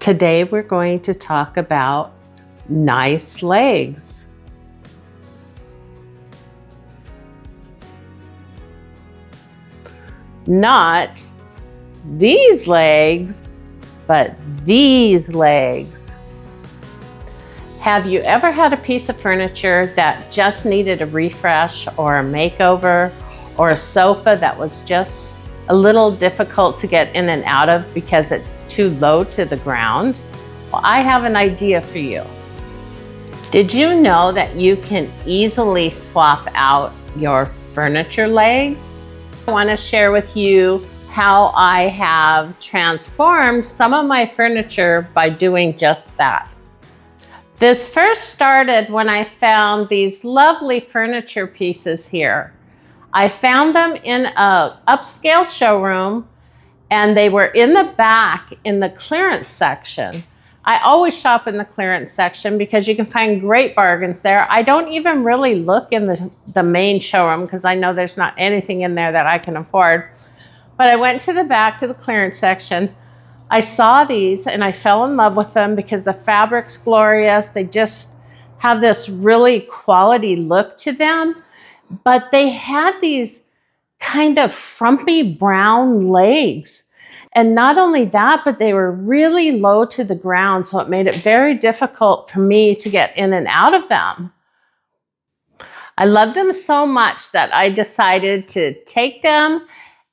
Today we're going to talk about nice legs. Not these legs, but these legs. Have you ever had a piece of furniture that just needed a refresh or a makeover, or a sofa that was just a little difficult to get in and out of because it's too low to the ground? Well, I have an idea for you. Did you know that you can easily swap out your furniture legs? I want to share with you how I have transformed some of my furniture by doing just that. This first started when I found these lovely furniture pieces here. I found them in an upscale showroom, and they were in the back in the clearance section. I always shop in the clearance section because you can find great bargains there. I don't even really look in the main showroom because I know there's not anything in there that I can afford. But I went to the back to the clearance section. I saw these and I fell in love with them because the fabric's glorious. They just have this really quality look to them. But they had these kind of frumpy brown legs. And not only that, but they were really low to the ground, so it made it very difficult for me to get in and out of them. I love them so much that I decided to take them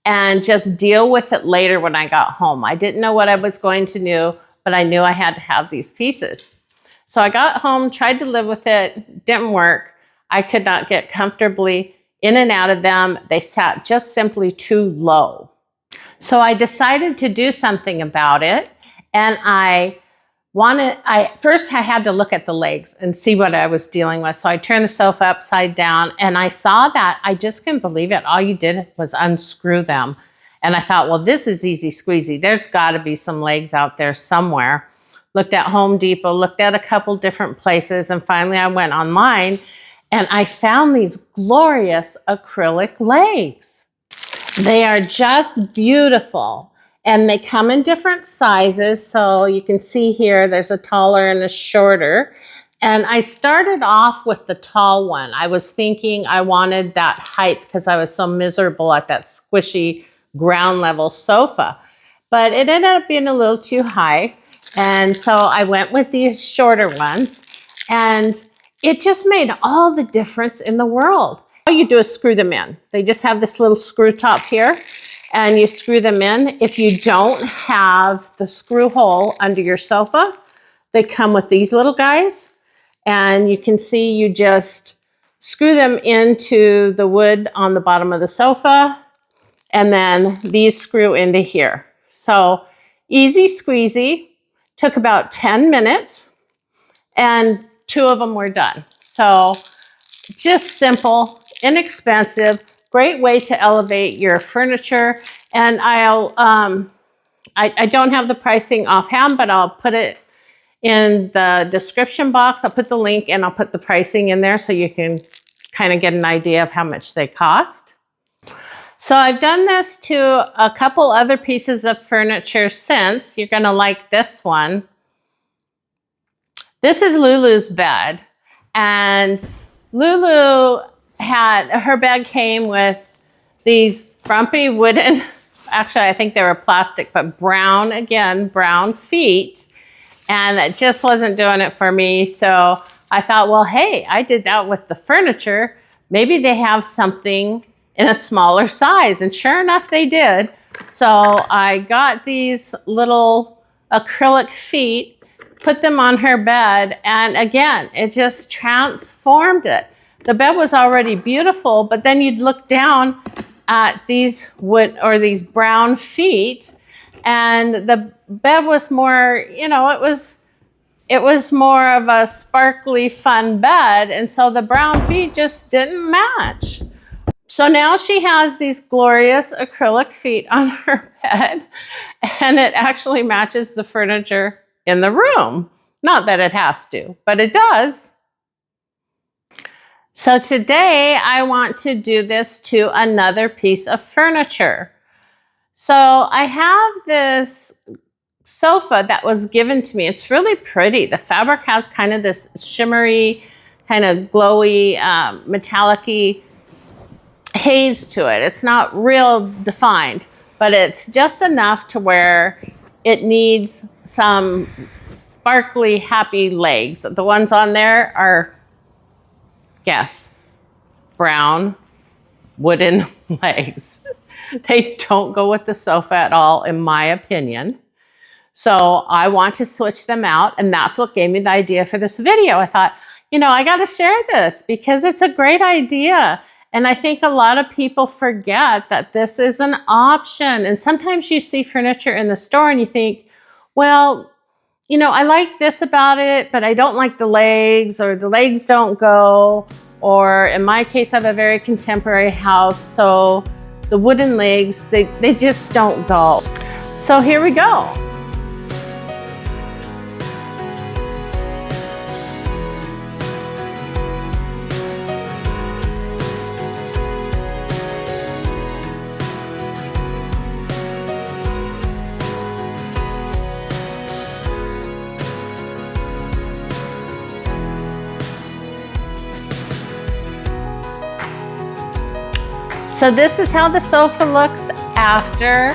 and just deal with it later when I got home. I didn't know what I was going to do, but I knew I had to have these pieces. So I got home, tried to live with it, didn't work. I could not get comfortably in and out of them. They sat just simply too low. So I decided to do something about it. And first I had to look at the legs and see what I was dealing with. So I turned the sofa upside down and I saw that I just couldn't believe it. All you did was unscrew them. And I thought, well, this is easy squeezy. There's gotta be some legs out there somewhere. Looked at Home Depot, looked at a couple different places, and finally I went online and I found these glorious acrylic legs. They are just beautiful, and they come in different sizes. So you can see here, there's a taller and a shorter. And I started off with the tall one. I was thinking I wanted that height because I was so miserable at that squishy ground level sofa. But it ended up being a little too high. And so I went with these shorter ones, and it just made all the difference in the world. All you do is screw them in. They just have this little screw top here, and you screw them in. If you don't have the screw hole under your sofa, they come with these little guys, and you can see you just screw them into the wood on the bottom of the sofa, and then these screw into here. So easy squeezy. Took about 10 minutes, and 2 of them were done. So just simple, inexpensive, great way to elevate your furniture. And I don't have the pricing offhand, but I'll put it in the description box. I'll put the link and I'll put the pricing in there so you can kind of get an idea of how much they cost. So I've done this to a couple other pieces of furniture since. You're gonna like this one. This is Lulu's bed, and Lulu her bed came with these frumpy wooden, actually I think they were plastic, but brown feet, and it just wasn't doing it for me. So I thought, well, hey, I did that with the furniture. Maybe they have something in a smaller size, and sure enough they did. So I got these little acrylic feet, put them on her bed, and again, it just transformed it. The bed was already beautiful, but then you'd look down at these these brown feet, and the bed was more, it was more of a sparkly, fun bed, and so the brown feet just didn't match. So now she has these glorious acrylic feet on her bed, and it actually matches the furniture in the room. Not that it has to, but it does. So today I want to do this to another piece of furniture. So I have this sofa that was given to me. It's really pretty. The fabric has kind of this shimmery, kind of glowy, metallic-y haze to it. It's not real defined, but it's just enough to where it needs some sparkly, happy legs. The ones on there are, guess, brown wooden legs. They don't go with the sofa at all, in my opinion. So I want to switch them out, and that's what gave me the idea for this video. I thought, you know, I got to share this because it's a great idea. And I think a lot of people forget that this is an option. And sometimes you see furniture in the store and you think, well, you know, I like this about it, but I don't like the legs, or the legs don't go. Or in my case, I have a very contemporary house, so the wooden legs, they just don't go. So here we go. So this is how the sofa looks after,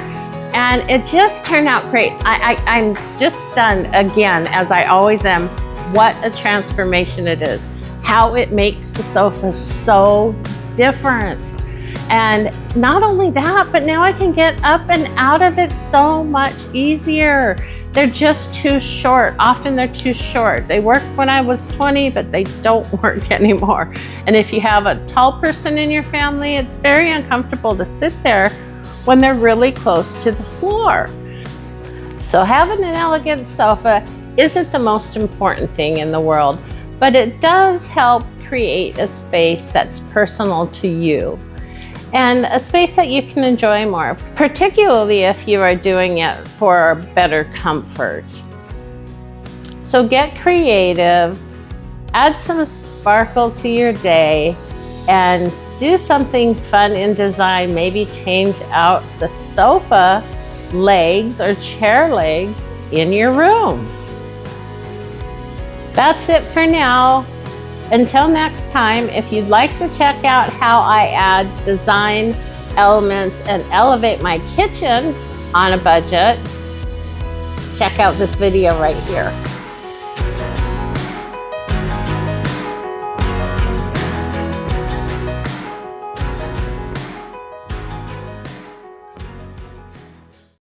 and it just turned out great. I'm just stunned again, as I always am, what a transformation it is. How it makes the sofa so different. And not only that, but now I can get up and out of it so much easier. They're just too short. Often they're too short. They worked when I was 20, but they don't work anymore. And if you have a tall person in your family, it's very uncomfortable to sit there when they're really close to the floor. So having an elegant sofa isn't the most important thing in the world, but it does help create a space that's personal to you, and a space that you can enjoy more, particularly if you are doing it for better comfort. So get creative, add some sparkle to your day, and do something fun in design. Maybe change out the sofa legs or chair legs in your room. That's it for now. Until next time, if you'd like to check out how I add design elements and elevate my kitchen on a budget, check out this video right here.